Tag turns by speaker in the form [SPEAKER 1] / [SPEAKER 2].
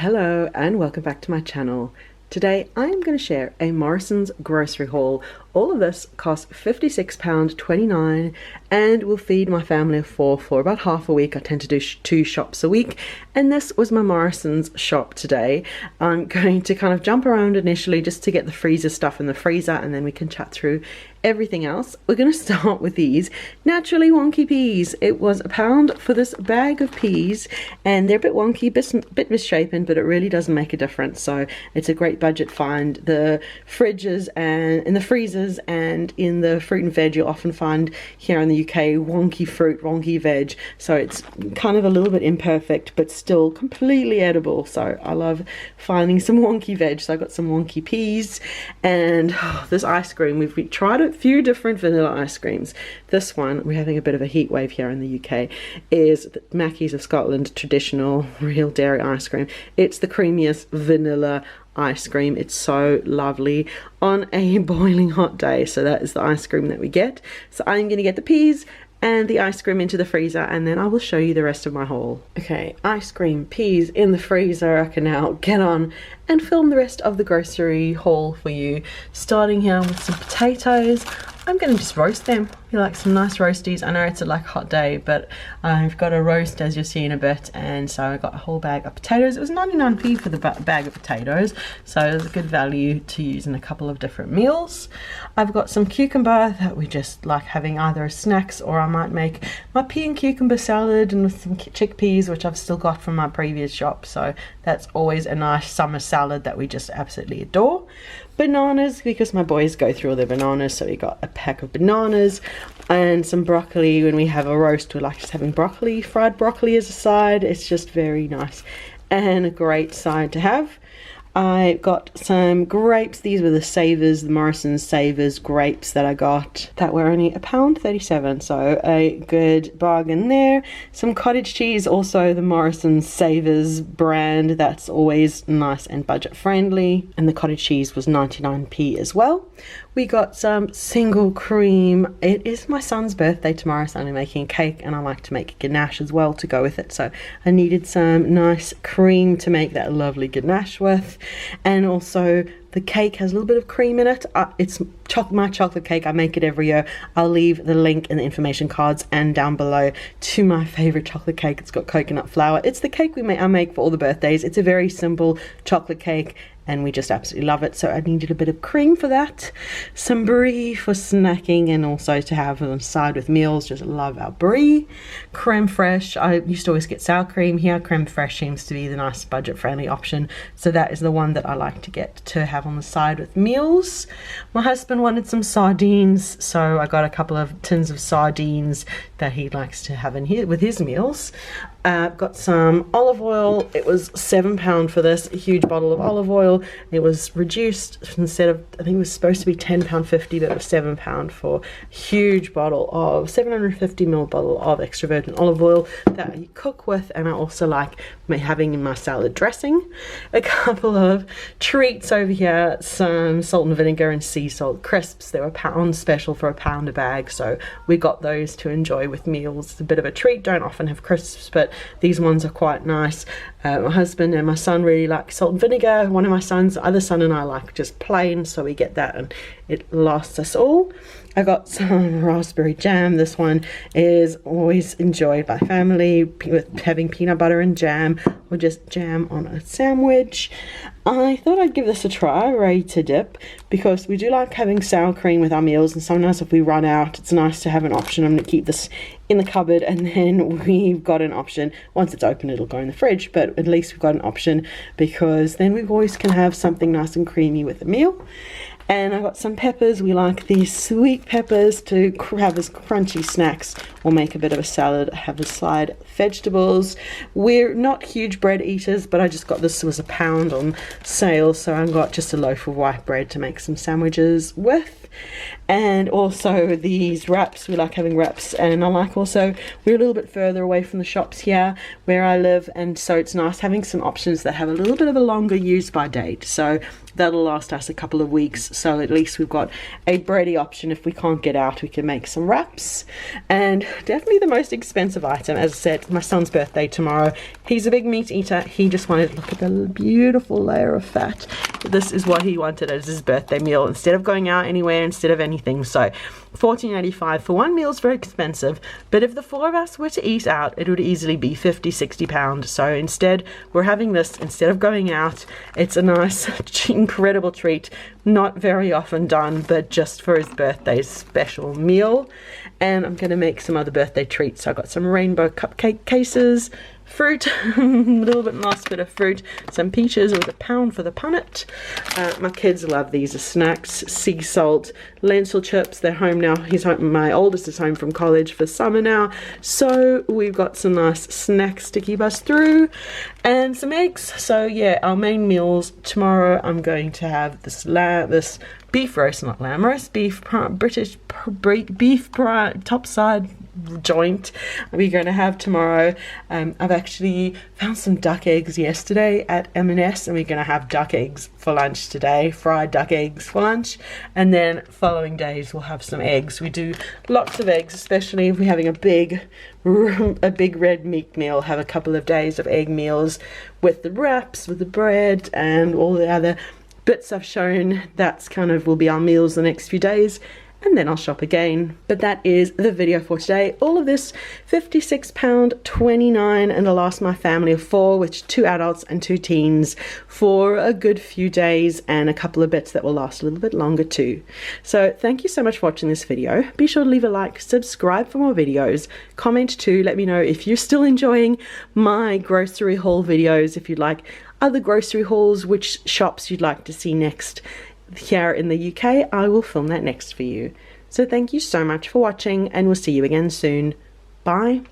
[SPEAKER 1] Hello and welcome back to my channel. Today I'm going to share a Morrisons grocery haul. All of this costs £56.29 and will feed my family of four for about half a week. I tend to do two shops a week, and this was my Morrisons shop today. I'm going to kind of jump around initially just to get the freezer stuff in the freezer, and then we can chat through everything else. We're going to start with these naturally wonky peas. It was £1 for this bag of peas, and they're a bit wonky, bit misshapen, but it really doesn't make a difference. So it's a great budget find. The fridges and in the freezers and in the fruit and veg, you'll often find here in the UK wonky fruit, wonky veg. So it's kind of a little bit imperfect, but still completely edible. So I love finding some wonky veg. So I got some wonky peas and this ice cream. We've tried a few different vanilla ice creams. This one, we're having a bit of a heat wave here in the UK, is the Mackey's of Scotland traditional real dairy ice cream. It's the creamiest vanilla ice cream. It's so lovely on a boiling hot day. So that is the ice cream that we get. So I'm going to get the peas and the ice cream into the freezer, and then I will show you the rest of my haul. Okay, ice cream, peas in the freezer. I can now get on and film the rest of the grocery haul for you. Starting here with some potatoes. I'm going to just roast them. You like some nice roasties. I know it's a hot day, but I've got a roast, as you'll see in a bit, and so I got a whole bag of potatoes. It was 99p for the bag of potatoes, so it was a good value to use in a couple of different meals. I've got some cucumber that we just like having either as snacks, or I might make my pea and cucumber salad and with some chickpeas, which I've still got from my previous shop, so that's always a nice summer salad that we just absolutely adore. Bananas, because my boys go through all their bananas, so we got a pack of bananas and some broccoli. When we have a roast, we like just having broccoli, fried broccoli as a side. It's just very nice and a great side to have. I got some grapes. These were the Savers, the Morrisons Savers grapes that I got that were only £1.37, so a good bargain there. Some cottage cheese, also the Morrisons Savers brand. That's always nice and budget friendly, and the cottage cheese was 99p as well. We got some single cream. It is my son's birthday tomorrow, so I'm making a cake, and I like to make ganache as well to go with it. So I needed some nice cream to make that lovely ganache with. And also the cake has a little bit of cream in it. It's my chocolate cake. I make it every year. I'll leave the link in the information cards and down below to my favorite chocolate cake. It's got coconut flour. It's the cake I make for all the birthdays. It's a very simple chocolate cake, and we just absolutely love it. So I needed a bit of cream for that, some brie for snacking, and also to have on the side with meals. Just love our brie. Creme fraiche. I used to always get sour cream here. Creme fraiche seems to be the nice budget friendly option, so that is the one that I like to get to have on the side with meals. My husband wanted some sardines, so I got a couple of tins of sardines that he likes to have in here with his meals. Got some olive oil. It was £7 for this, a huge bottle of olive oil. It was reduced instead of, I think it was supposed to be £10.50, but it was £7 for a huge bottle of 750ml bottle of extra virgin olive oil that you cook with, and I also like having in my salad dressing. A couple of treats over here, some salt and vinegar and sea salt crisps. They were pound special for £1 a bag, so we got those to enjoy with meals. It's a bit of a treat. Don't often have crisps, but these ones are quite nice. My husband and my son really like salt and vinegar. One of my sons, the other son, and I like just plain, so we get that and it lasts us all. I got some raspberry jam. This one is always enjoyed by family with having peanut butter and jam, or just jam on a sandwich. I thought I'd give this a try, ready to dip, because we do like having sour cream with our meals, and sometimes if we run out, it's nice to have an option. I'm going to keep this in the cupboard, and then we've got an option. Once it's open, it'll go in the fridge, but at least we've got an option, because then we always can have something nice and creamy with the meal. And I got some peppers. We like these sweet peppers to have as crunchy snacks, or make a bit of a salad, have a side vegetables. We're not huge bread eaters, but I just got this was £1 on sale, so I got just a loaf of white bread to make some sandwiches with. And also these wraps, we like having wraps, and I like also, we're a little bit further away from the shops here where I live, and so it's nice having some options that have a little bit of a longer use by date, so that'll last us a couple of weeks. so at least we've got a bready option. If we can't get out, we can make some wraps. And definitely the most expensive item, as I said, my son's birthday tomorrow. He's a big meat eater. He just wanted to look at the beautiful layer of fat. This is what he wanted as his birthday meal instead of going out anywhere, instead of anything. So $14.85 for one meal is very expensive, but if the four of us were to eat out, it would easily be £50-60. So instead, we're having this instead of going out. It's a nice, incredible treat, not very often done, but just for his birthday special meal. And I'm gonna make some other birthday treats. So I got some rainbow cupcake cases, fruit, a little bit last bit of fruit, some peaches with £1 for the punnet. My kids love these as snacks. Sea salt, lentil chips. They're home now. He's home. My oldest is home from college for summer now, so we've got some nice snacks to keep us through, and some eggs. So yeah, our main meals tomorrow. I'm going to have this beef roast, not lamb roast, British beef topside joint we're going to have tomorrow. I've actually found some duck eggs yesterday at M&S, and we're going to have duck eggs for lunch today, fried duck eggs for lunch, and then following days we'll have some eggs. We do lots of eggs, especially if we're having a big red meat meal. Have a couple of days of egg meals with the wraps, with the bread, and all the other bits I've shown. That's kind of will be our meals the next few days, and then I'll shop again. But that is the video for today. All of this £56.29, and it'll last my family of 4, which 2 adults and 2 teens, for a good few days, and a couple of bits that will last a little bit longer too. So thank you so much for watching this video. Be sure to leave a like, subscribe for more videos, comment too, let me know if you're still enjoying my grocery haul videos, if you'd like other grocery hauls, which shops you'd like to see next. Here in the UK, I will film that next for you. So thank you so much for watching, and we'll see you again soon. Bye.